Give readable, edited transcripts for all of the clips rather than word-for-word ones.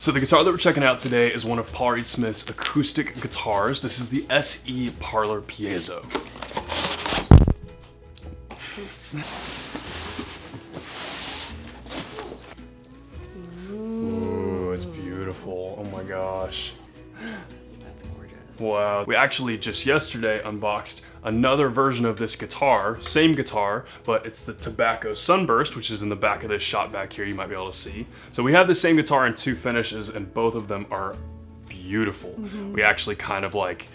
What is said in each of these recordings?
So the guitar that we're checking out today is one of Paul Reed Smith's acoustic guitars. This is the SE Parlor Piezo. Ooh, it's beautiful. Oh my gosh. That's gorgeous. Wow. We actually just yesterday unboxed another version of this guitar, same guitar, but it's the Tobacco Sunburst, which is in the back of this shot back here, you might be able to see. So we have the same guitar in two finishes and both of them are beautiful. We actually kind of like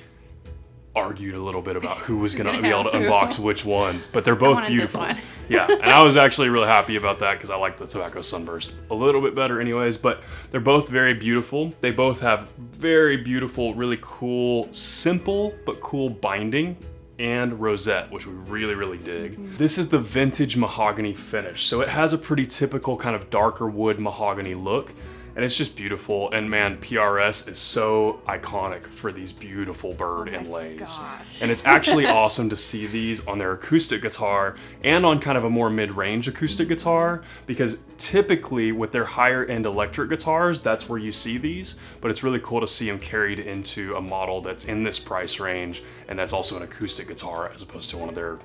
argued a little bit about who was gonna be able to unbox which one, but they're both beautiful. This one. Yeah, and I was actually really happy about that because I like the Tobacco Sunburst a little bit better anyways, but they're both very beautiful. They both have very beautiful, really cool, simple but cool binding and rosette, which we really dig. This is the vintage mahogany finish, so it has a pretty typical kind of darker wood mahogany look, and it's just beautiful. And man, PRS is so iconic for these beautiful bird inlays. Gosh. And it's actually awesome to see these on their acoustic guitar and on kind of a more mid-range acoustic guitar, because typically with their higher end electric guitars, that's where you see these, but it's really cool to see them carried into a model that's in this price range, and that's also an acoustic guitar as opposed to one of their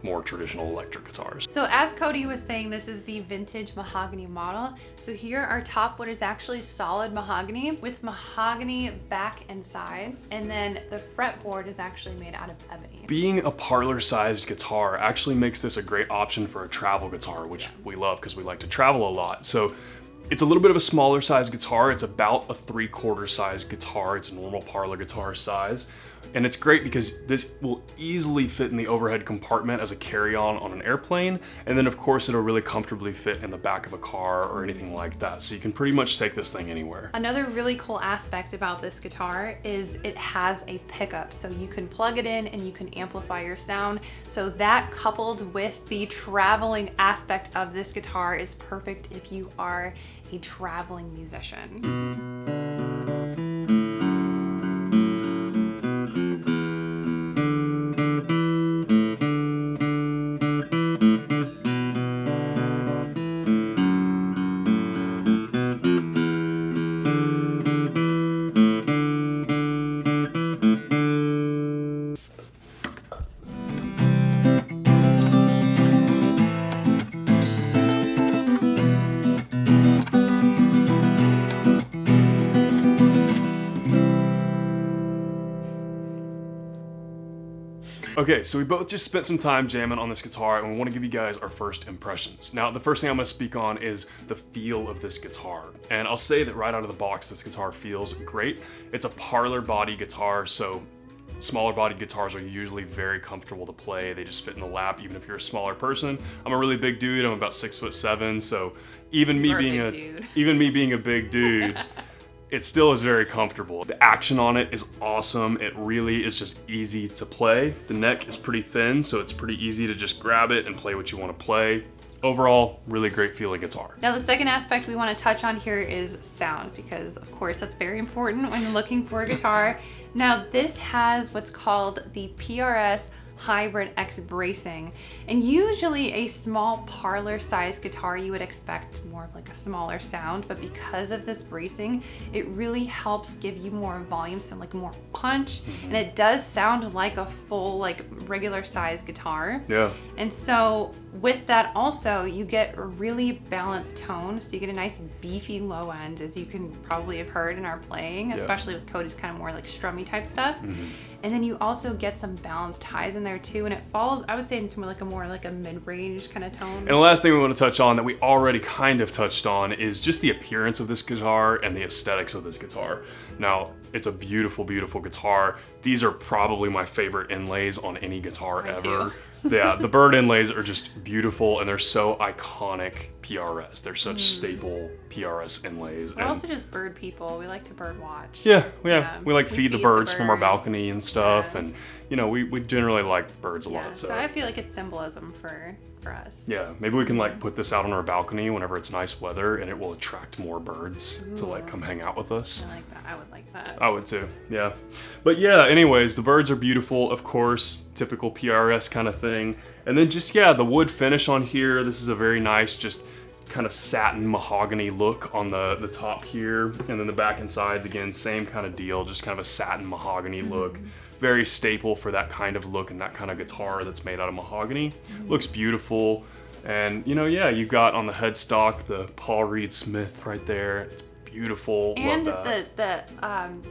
more traditional electric guitars. So as Cody was saying, this is the vintage mahogany model. So here our top wood is actually solid mahogany with mahogany back and sides. And then the fretboard is actually made out of ebony. Being a parlor-sized guitar actually makes this a great option for a travel guitar, which we love because we like to travel a lot. So it's a little bit of a smaller size guitar. It's about a 3/4 size guitar. It's a normal parlor guitar size. And it's great because this will easily fit in the overhead compartment as a carry-on on an airplane. And then of course it'll really comfortably fit in the back of a car or anything like that. So you can pretty much take this thing anywhere. Another really cool aspect about this guitar is it has a pickup. So you can plug it in and you can amplify your sound. So that coupled with the traveling aspect of this guitar is perfect if you are a traveling musician. Okay, so we both just spent some time jamming on this guitar and we want to give you guys our first impressions. Now, the first thing I'm going to speak on is the feel of this guitar. And I'll say that right out of the box, this guitar feels great. It's a parlor body guitar, so smaller body guitars are usually very comfortable to play. They just fit in the lap, even if you're a smaller person. I'm a really big dude. I'm about 6'7", so even me being a big dude, it still is very comfortable. The action on it is awesome. It really is just easy to play. The neck is pretty thin, so it's pretty easy to just grab it and play what you want to play. Overall, really great feeling guitar. Now the second aspect we want to touch on here is sound, because of course that's very important when you're looking for a guitar. Now this has what's called the PRS Hybrid X bracing, and usually a small parlor size guitar you would expect more of like a smaller sound, but because of this bracing it really helps give you more volume, so like more punch, and it does sound like a full like regular size guitar. Yeah. And so with that also you get a really balanced tone, so you get a nice beefy low end, as you can probably have heard in our playing, especially with Cody's kind of more like strummy type stuff. And then you also get some balanced highs in there too, and it falls, I would say, into more like a mid-range kind of tone. And the last thing we want to touch on that we already kind of touched on is just the appearance of this guitar and the aesthetics of this guitar. Now, it's a beautiful, beautiful guitar. These are probably my favorite inlays on any guitar ever. Too. Yeah, the bird inlays are just beautiful, and they're so iconic PRS. They're such staple PRS inlays. We're also just bird people. We like to bird watch. Yeah. We like feed the birds from our balcony and stuff, Yeah. and you know, we generally like birds a lot. So I feel like it's symbolism for us. Yeah, maybe we can like put this out on our balcony whenever it's nice weather, and it will attract more birds to like come hang out with us. I like that. I would like that. I would too, yeah. But yeah, anyways, the birds are beautiful, of course, typical PRS kind of thing. And then just, yeah, the wood finish on here, this is a very nice, just kind of satin mahogany look on the top here, and then the back and sides, again, same kind of deal, just kind of a satin mahogany look. Very staple for that kind of look and that kind of guitar that's made out of mahogany. Looks beautiful. And you know, yeah, you've got on the headstock the Paul Reed Smith right there. It's beautiful. And love that.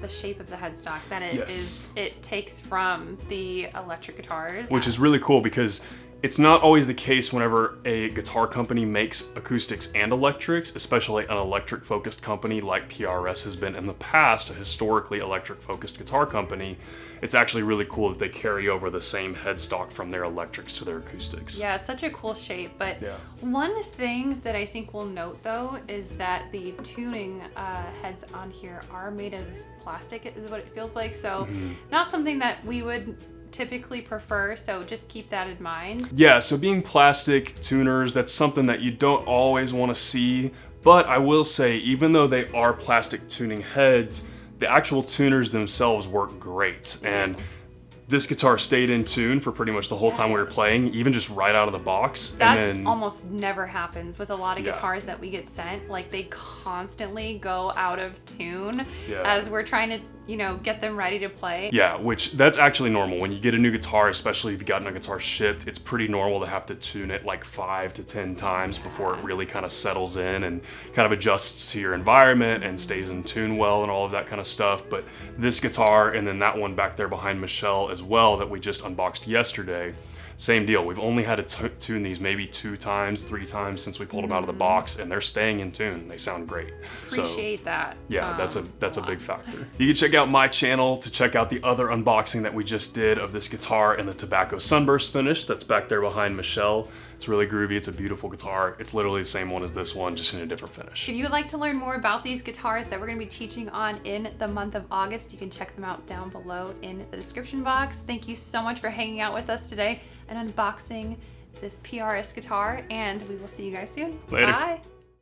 the shape of the headstock that Yes. it takes from the electric guitars. Which is really cool because it's not always the case whenever a guitar company makes acoustics and electrics, especially an electric focused company like PRS has been in the past, a historically electric focused guitar company. It's actually really cool that they carry over the same headstock from their electrics to their acoustics. Yeah, it's such a cool shape. But Yeah. one thing that I think we'll note though is that the tuning heads on here are made of plastic, is what it feels like. So not something that we would typically prefer, so just keep that in mind. Yeah, so being plastic tuners, that's something that you don't always want to see, but I will say, even though they are plastic tuning heads, the actual tuners themselves work great, and this guitar stayed in tune for pretty much the whole time we were playing, even just right out of the box. That and then almost never happens with a lot of guitars that we get sent. Like, they constantly go out of tune as we're trying to, you know, get them ready to play. Yeah, which that's actually normal. When you get a new guitar, especially if you've gotten a guitar shipped, it's pretty normal to have to tune it like 5 to 10 times before it really kind of settles in and kind of adjusts to your environment and stays in tune well and all of that kind of stuff. But this guitar, and then that one back there behind Michelle as well that we just unboxed yesterday, same deal. We've only had to tune these maybe 2 times, 3 times since we pulled them out of the box, and they're staying in tune. They sound great. Appreciate that. Yeah, that's a big factor. You can check out my channel to check out the other unboxing that we just did of this guitar in the tobacco sunburst finish that's back there behind Michelle. It's really groovy. It's a beautiful guitar. It's literally the same one as this one, just in a different finish. If you would like to learn more about these guitars that we're going to be teaching on in the month of August, you can check them out down below in the description box. Thank you so much for hanging out with us today and unboxing this PRS guitar, and we will see you guys soon. Later. Bye.